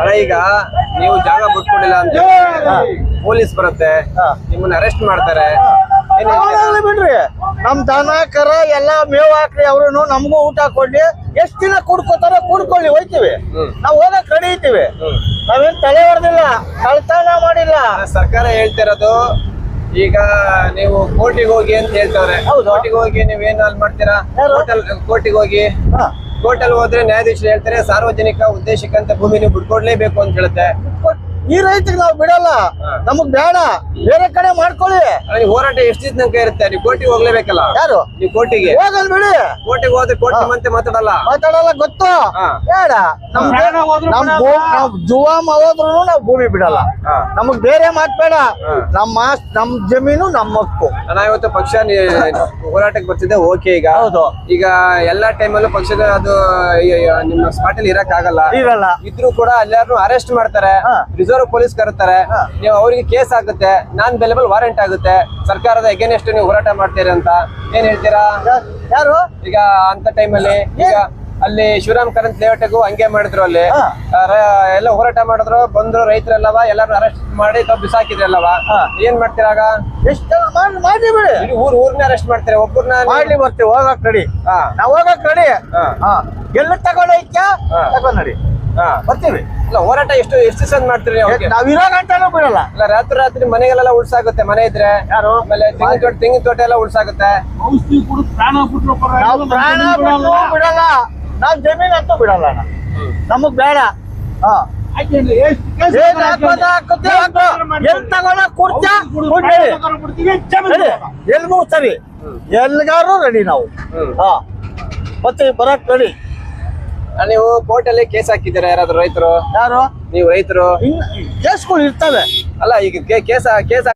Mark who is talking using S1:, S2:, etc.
S1: ಅಣ್ಣ ಈಗ ನೀವು ಜಾಗ ಬಿಟ್ಕೊಡಿಲ್ಲ ಅಂತ ಪೊಲೀಸ್ ಬರುತ್ತೆ, ನಿಮ್ಮನ್ನ ಅರೆಸ್ಟ್ ಮಾಡ್ತಾರೆ.
S2: ಬಿಡ್ರಿ, ನಮ್ ದನ ಕರ ಎಲ್ಲಾ ಮೇವ್ ಹಾಕ್ರಿ, ಅವ್ರು ನಮಗೂ ಊಟ ಕೊಡ್ಲಿ. ಎಷ್ಟ್ ದಿನ ಕುಡ್ಕೋತಾರ ಕುಡ್ಕೊಳ್ಳಿ, ಹೋಯ್ತಿವಿ. ನಾವ್ ಹೋಗಕ್ ರೆಡಿ ಇದ್ದೀವಿ. ನಾವೇನ್ ತಲೆ ಹೊಡೆದಿಲ್ಲ, ಕಳ್ತನ ಮಾಡಿಲ್ಲ.
S1: ಸರ್ಕಾರ ಹೇಳ್ತಿರೋದು ಈಗ ನೀವು ಕೋರ್ಟಿಗೆ ಹೋಗಿ ಅಂತ ಹೇಳ್ತವ್ರೆ. ಕೋರ್ಟಿಗೆ ಹೋಗಿ ನೀವೇನ್ ಅಲ್ಲಿ ಮಾಡ್ತೀರಾ? ಕೋರ್ಟಿಗೆ ಹೋಗಿ ಕೋರ್ಟಲ್ಲಿ ಹೋದ್ರೆ ನ್ಯಾಯಾಧೀಶರು ಹೇಳ್ತಾರೆ ಸಾರ್ವಜನಿಕ ಉದ್ದೇಶಕ್ಕಂತ ಭೂಮಿ ನೀವು ಬಿಡ್ಕೊಡ್ಲೇಬೇಕು ಅಂತ ಹೇಳುತ್ತೆ.
S2: ಈ ರೈತರಿಗೆ ನಾವು ಬಿಡಲ್ಲ, ನಮಗ್ ಬೇಡ, ಬೇರೆ ಕಡೆ ಮಾಡ್ಕೊಳ್ಳಿ.
S1: ಹೋರಾಟ ಎಷ್ಟು ದಿನ ತನಕ ಇರುತ್ತೆ? ನೀವು ಕೋರ್ಟಿಗೆ ಹೋಗ್ಲೇಬೇಕಲ್ಲ.
S2: ಯಾರು
S1: ನೀವು ಕೋರ್ಟಿಗೆ
S2: ಹೋಗಲ್ ಬಿಡಿ.
S1: ಕೋರ್ಟಿಗೆ ಹೋದ್ರೆ ಕೋರ್ಟ್ ನಿಮ್ಮಂತೆ
S2: ಮಾತಾಡಲ್ಲ, ಗೊತ್ತು. ಬೇಡ, ನಮ್ ಜುವಾಮ್ ಹೋದ್ರು ನಾವ್ ಭೂಮಿ ಬಿಡಲ್ಲ. ನಮಗ್ ಬೇರೆ ಮಾತ್ ಬೇಡ. ನಮ್ ಜಮೀನು ನಮ್ಮ ಹಕ್ಕು.
S1: ನಾನು ಇವತ್ತು ಪಕ್ಷ ಹೋರಾಟಕ್ಕೆ ಬರ್ತಿದ್ದೆ. ಓಕೆ, ಈಗ
S2: ಹೌದು,
S1: ಈಗ ಎಲ್ಲಾ ಟೈಮಲ್ಲೂ ಪಕ್ಷದ ಅದು ನಿಮ್ಮ ಸ್ಪಾಟ್ ಅಲ್ಲಿ ಇರಕ್ ಆಗಲ್ಲ. ಇದ್ರೂ ಕೂಡ ಎಲ್ಲಾರು ಅರೆಸ್ಟ್ ಮಾಡ್ತಾರೆ, ರಿಸರ್ವ್ ಪೊಲೀಸ್ ಕರುತ್ತಾರೆ. ನೀವು ಅವರಿಗೆ ಕೇಸ್ ಆಗುತ್ತೆ, ನಾನ್ ಬೆಲೆಬಲ್ ವಾರೆಂಟ್ ಆಗುತ್ತೆ. ಸರ್ಕಾರದ ಎಗೇನೆಸ್ಟ್ ನೀವು ಹೋರಾಟ ಮಾಡ್ತೀರಿ ಅಂತ ಏನ್ ಹೇಳ್ತೀರಾ?
S2: ಯಾರು
S1: ಈಗ ಅಂತ ಟೈಮಲ್ಲಿ ಈಗ ಅಲ್ಲಿ ಶಿವರಾಮ್ ಕಾರಂತ್ ಲೇಔಟ್ಗೂ ಹಂಗೆ ಮಾಡಿದ್ರು. ಅಲ್ಲಿ ಎಲ್ಲ ಹೋರಾಟ ಮಾಡಿದ್ರು, ಬಂದ್ರು ರೈತರೆಲ್ಲವ, ಎಲ್ಲಾರು ಅರೆಸ್ಟ್ ಮಾಡಿ ಬಿಸಾಕಿದ್ರಲ್ಲವ. ಏನ್ ಮಾಡ್ತೀರಾಗ?
S2: ಮಾಡಿ ಬಿಡಿ.
S1: ಊರ್ನ ಅರೆಸ್ಟ್ ಮಾಡ್ತಾರೆ, ಒಬ್ಬರನ್ನ
S2: ಮಾಡ್ಲಿ ಬರ್ತೀವಿ. ಹೋಗಕ್ ರೆಡಿ, ನಾವ್ ಹೋಗಕ್ ರೆಡಿ. ಎಲ್ಲ ತಗೊಂಡೈತ್ಯಾ ತಗೊಂಡ್ ನಡಿ, ಬರ್ತೀವಿ.
S1: ಇಲ್ಲ, ಹೋರಾಟ ಎಷ್ಟು ದಿವಸ ಮಾಡ್ತೀರಿ?
S2: ನಾವ್ ಇರೋ ಗಂಟೆನೂ ಬಿಡಲ್ಲ.
S1: ಇಲ್ಲ, ರಾತ್ರಿ ಮನೆಗೆಲ್ಲ ಉಳ್ಸಾಗುತ್ತೆ. ಮನೆ ಇದ್ರೆ
S2: ಯಾರು
S1: ಆಮೇಲೆ ತೆಂಗಿನ ತೋಟ ಎಲ್ಲ ಉಳ್ಸಾಗುತ್ತೆ.
S2: ನಾವು ಪ್ರಾಣ ಬಿಡಲ್ಲ, ನಾವ್ ಜಮೀನ್ ಅಂತೂ ಬಿಡಲ್ಲ. ನಮಗ್ ಬೇಡ. ಎಲ್ಗೂ ಸರಿ, ಎಲ್ಗಾರು ರೆಡಿ ನಾವು. ಬರ್ತೀವಿ, ಬರಕ್ ರೆಡಿ.
S1: ನೀವು ಕೋರ್ಟ್ ಅಲ್ಲಿ ಕೇಸ್ ಹಾಕಿದ್ದೀರಾ ಯಾರಾದ್ರೂ ರೈತರು?
S2: ಯಾರು?
S1: ನೀವು ರೈತರು
S2: ಕೇಸ್ಗಳು ಇರ್ತವೆ.
S1: ಅಲ್ಲ, ಈಗ ಕೇಸ್